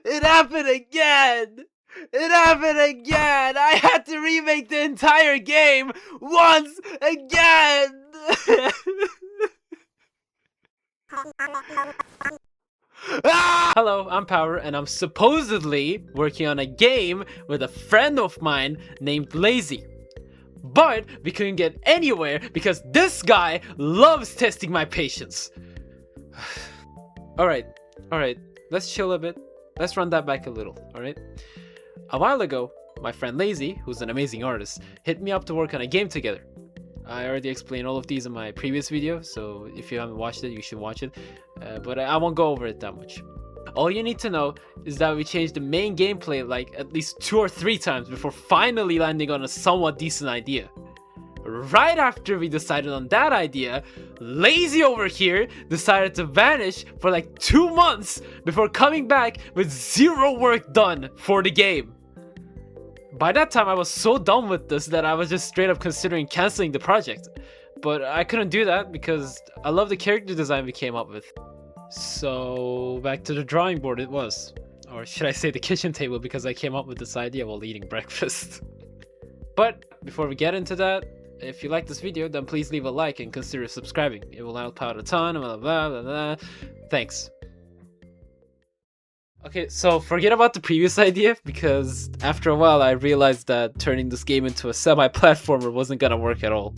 It happened again! It happened again! I had to remake the entire game once again! Hello, I'm Pwerrr, and I'm supposedly working on a game with a friend of mine named Lazy. But we couldn't get anywhere because this guy loves testing my patience. Alright, let's chill a bit. Let's run that back a little, alright? A while ago, my friend Lazy, who's an amazing artist, hit me up to work on a game together. I already explained all of these in my previous video, so if you haven't watched it, you should watch it. But I won't go over it that much. All you need to know is that we changed the main gameplay like at least 2 or 3 times before finally landing on a somewhat decent idea. Right after we decided on that idea, Lazy over here decided to vanish for like 2 months before coming back with 0 work done for the game. By that time I was so done with this that I was just straight up considering cancelling the project. But I couldn't do that because I love the character design we came up with. So back to the drawing board it was. Or should I say the kitchen table, because I came up with this idea while eating breakfast. But before we get into that, if you like this video, then please leave a like and consider subscribing. It will help out a ton, blah blah blah blah. Thanks. Okay, so forget about the previous idea, because after a while I realized that turning this game into a semi-platformer wasn't gonna work at all.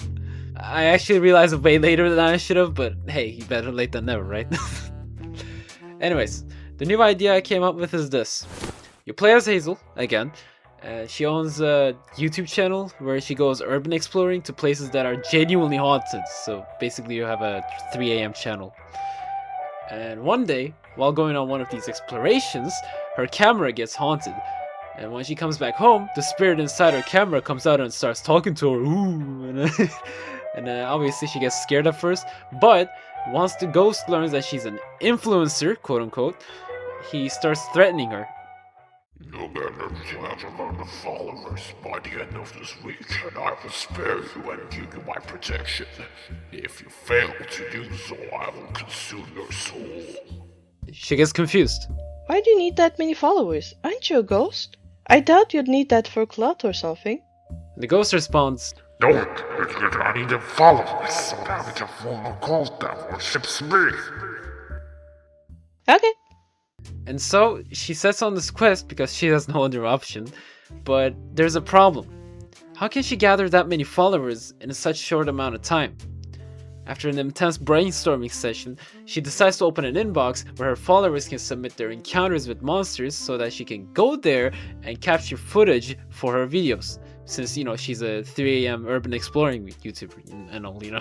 I actually realized it way later than I should have, but hey, better late than never, right? Anyways, the new idea I came up with is this. You play as Hazel, again. She owns a YouTube channel where she goes urban exploring to places that are genuinely haunted. So basically you have a 3 AM channel. And one day, while going on one of these explorations, her camera gets haunted. And when she comes back home, the spirit inside her camera comes out and starts talking to her. Ooh, and obviously she gets scared at first, but once the ghost learns that she's an influencer, quote unquote, he starts threatening her. You'll get a amount of followers by the end of this week, and I will spare you and give you my protection. If you fail to do so, I will consume your soul. She gets confused. Why do you need that many followers? Aren't you a ghost? I doubt you'd need that for clout or something. The ghost responds, Don't! I need the followers so that we can form a cult that worships me. Okay. And so she sets on this quest because she has no other option. But there's a problem. How can she gather that many followers in such a short amount of time? After an intense brainstorming session, she decides to open an inbox where her followers can submit their encounters with monsters so that she can go there and capture footage for her videos. Since, you know, she's a 3 AM urban exploring YouTuber and all, you know.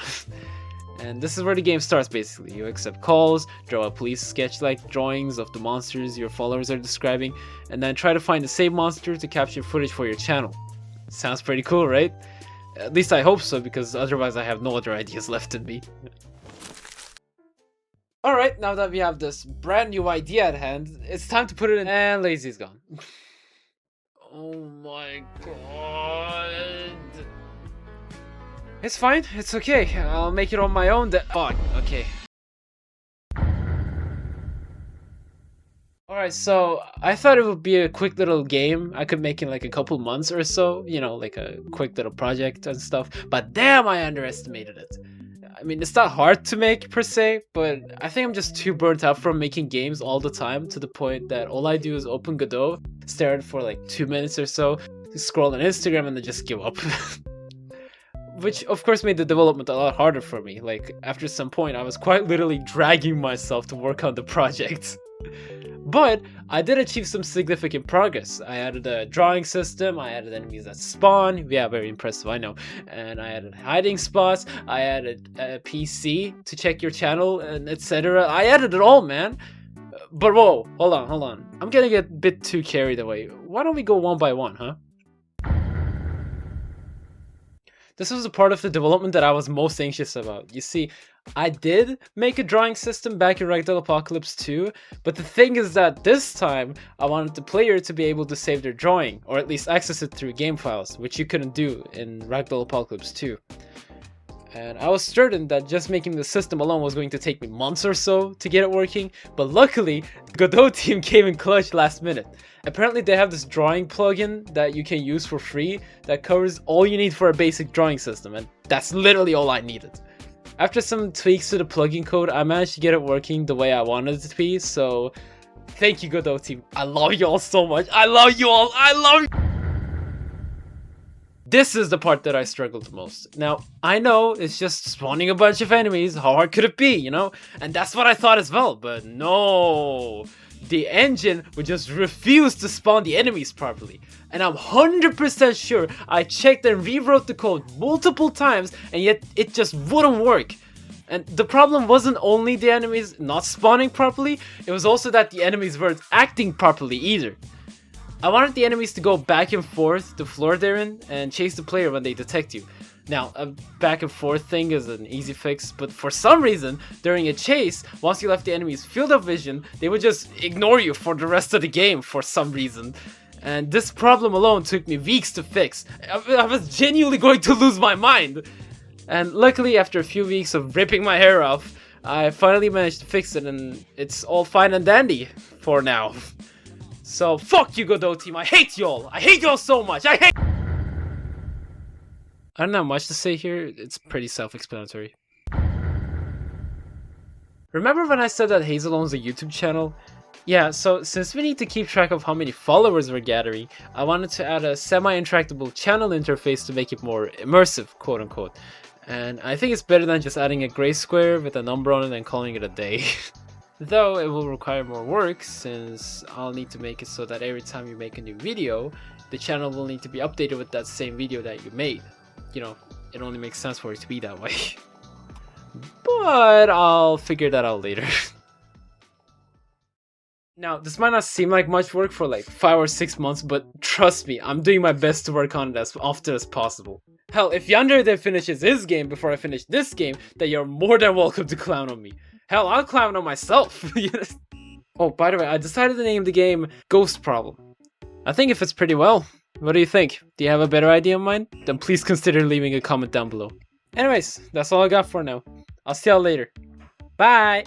And this is where the game starts basically. You accept calls, draw a police sketch-like drawings of the monsters your followers are describing, and then try to find the same monster to capture footage for your channel. Sounds pretty cool, right? At least I hope so, because otherwise I have no other ideas left in me. Alright, now that we have this brand new idea at hand, it's time to put it in, and Lazy's gone. Oh my god. It's fine, it's okay. I'll make it on my own. Fuck, okay. Alright, so I thought it would be a quick little game I could make in like a couple months or so, you know, like a quick little project and stuff, but damn, I underestimated it. I mean, it's not hard to make per se, but I think I'm just too burnt out from making games all the time to the point that all I do is open Godot, stare at it for like 2 minutes or so, scroll on Instagram and then just give up. Which of course made the development a lot harder for me. Like after some point I was quite literally dragging myself to work on the project. But I did achieve some significant progress. I added a drawing system, I added enemies that spawn, yeah, very impressive, I know. And I added hiding spots, I added a PC to check your channel, and etc. I added it all, man. But whoa, hold on. I'm getting a bit too carried away. Why don't we go one by one, huh? This was a part of the development that I was most anxious about. You see, I did make a drawing system back in Ragdoll Apocalypse 2, but the thing is that this time I wanted the player to be able to save their drawing, or at least access it through game files, which you couldn't do in Ragdoll Apocalypse 2. and I was certain that just making the system alone was going to take me months or so to get it working, but luckily, Godot team came in clutch last minute. Apparently they have this drawing plugin that you can use for free that covers all you need for a basic drawing system, and that's literally all I needed. After some tweaks to the plugin code, I managed to get it working the way I wanted it to be, so thank you Godot team. I love you all so much. I love you all. I love you. This is the part that I struggled the most. Now, I know it's just spawning a bunch of enemies. How hard could it be, you know? And that's what I thought as well, but no. The engine would just refuse to spawn the enemies properly. And I'm 100% sure I checked and rewrote the code multiple times, and yet it just wouldn't work. And the problem wasn't only the enemies not spawning properly, it was also that the enemies weren't acting properly either. I wanted the enemies to go back and forth the floor they're in and chase the player when they detect you. Now, a back and forth thing is an easy fix, but for some reason, during a chase, once you left the enemy's field of vision, they would just ignore you for the rest of the game for some reason. And this problem alone took me weeks to fix. I was genuinely going to lose my mind. And luckily, after a few weeks of ripping my hair off, I finally managed to fix it, and it's all fine and dandy for now. So fuck you Godot team, I hate y'all! I hate y'all so much! I don't have much to say here, it's pretty self-explanatory. Remember when I said that Hazel owns a YouTube channel? Yeah, so since we need to keep track of how many followers we're gathering, I wanted to add a semi-interactable channel interface to make it more immersive, quote unquote. And I think it's better than just adding a gray square with a number on it and calling it a day. Though it will require more work, since I'll need to make it so that every time you make a new video, the channel will need to be updated with that same video that you made. You know, it only makes sense for it to be that way. But I'll figure that out later. Now, this might not seem like much work for like 5 or 6 months, but trust me, I'm doing my best to work on it as often as possible. Hell, if Yandere finishes his game before I finish this game, then you're more than welcome to clown on me. Hell, I'll clown on myself. Oh, by the way, I decided to name the game Ghost Problem. I think it fits pretty well. What do you think? Do you have a better idea in mind? Then please consider leaving a comment down below. Anyways, that's all I got for now. I'll see y'all later. Bye!